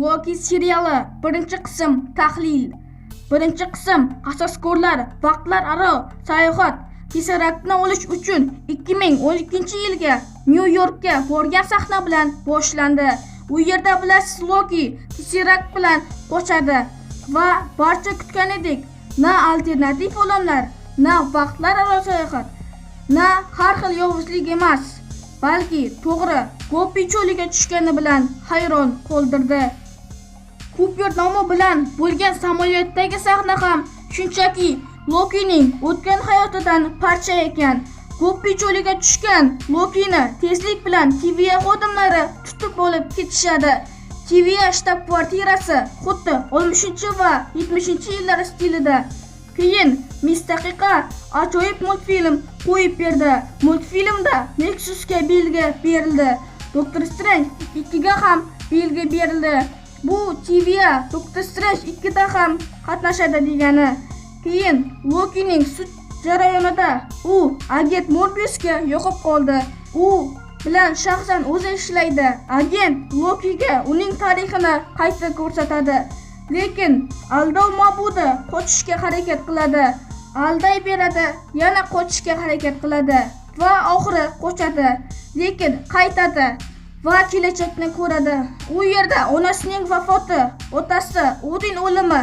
Loki seriali birinchi qism tahlil. Birinchi qism asoskorlar vaqtlar aro sayohat Tesseraktni olish uchun 2012-yilga Nyu-Yorkka borgan sahna bilan boshlandi. U yerda bilasiz, Loki Tesserakt bilan qochadi va barcha kutganidek na alternativ olamlar, na vaqtlar aro sayohat, na har xil yovuzlik emas, balki to'g'ri Gopi cho'liga tushgani bilan hayron qoldirdi. Kuper nomi bilan bo'lgan samolyotdagi sahna ham shunchaki Lokining o'tgan hayotidan parcha ekan. Gopi cho'liga tushgan Lokini tezlik bilan TVA xodimlari tutib olib ketishadi. TVA shtab-kvartirasi xuddi 60 va 70-yillar stilida. Keyin daqiqa ajoyib multfilm qo'yib berdi. Multfilmda Nexusga belgi berildi. Doctor Strange 2ga ham belgi berildi. Bu TVA Doctor Strange 2da ham qatnashadi degani. Keyin Lokining sud jarayonida u agent Morbiusga yoqib qoldi. U bilan shaxsan o'zi ishlaydi. Agent Lokiga uning tarixini qayta ko'rsatadi. Lekin aldov ma'budi qochishga harakat qiladi. Alday beradi, yana qochishga harakat qiladi va oxiri qochadi. Lekin qaytadi va kelajakni ko'radi. U yerda onasining vafoti, otasi Odin o'limi,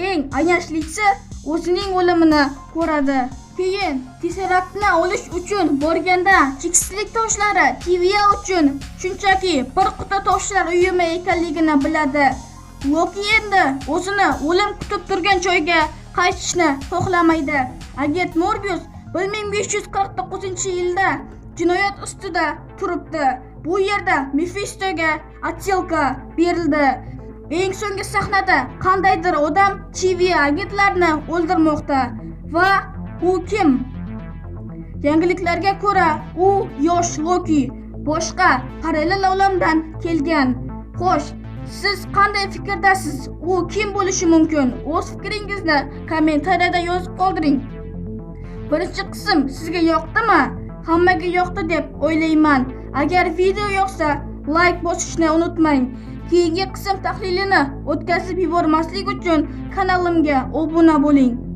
eng ayanchlisi o'zining o'limini ko'radi. Keyin Tesseraktni olish uchun borganda cheksizlik toshlari TVA uchun shunchaki bir quti toshlar uyumi ekanligini biladi. Loki endi o'zini o'lim kutib turgan joyga qaytishni xohlamaydi. Agent Morbius 1549-yilda jinoyat ustida turibdi. Bu yerda Mephistoga atsilka berildi. Eng so'nggi sahnada qandaydir odam TVA agentlarini o'ldirmoqda va u kim? Yangiliklarga ko'ra, u yosh Loki, boshqa parallel olamdan kelgan. Xo'sh, siz qanday fikrdasiz? U kim bo'lishi mumkin? O'z fikringizni kommentariyada yozib qoldiring. Birinchi qism sizga yoqdimi? Hammaga yoqdi deb o'ylayman. Agar video yoqsa, like bosishni unutmang. Keyingi qism tahlilini o'tkazib yubormaslik uchun kanalimga obuna bo'ling.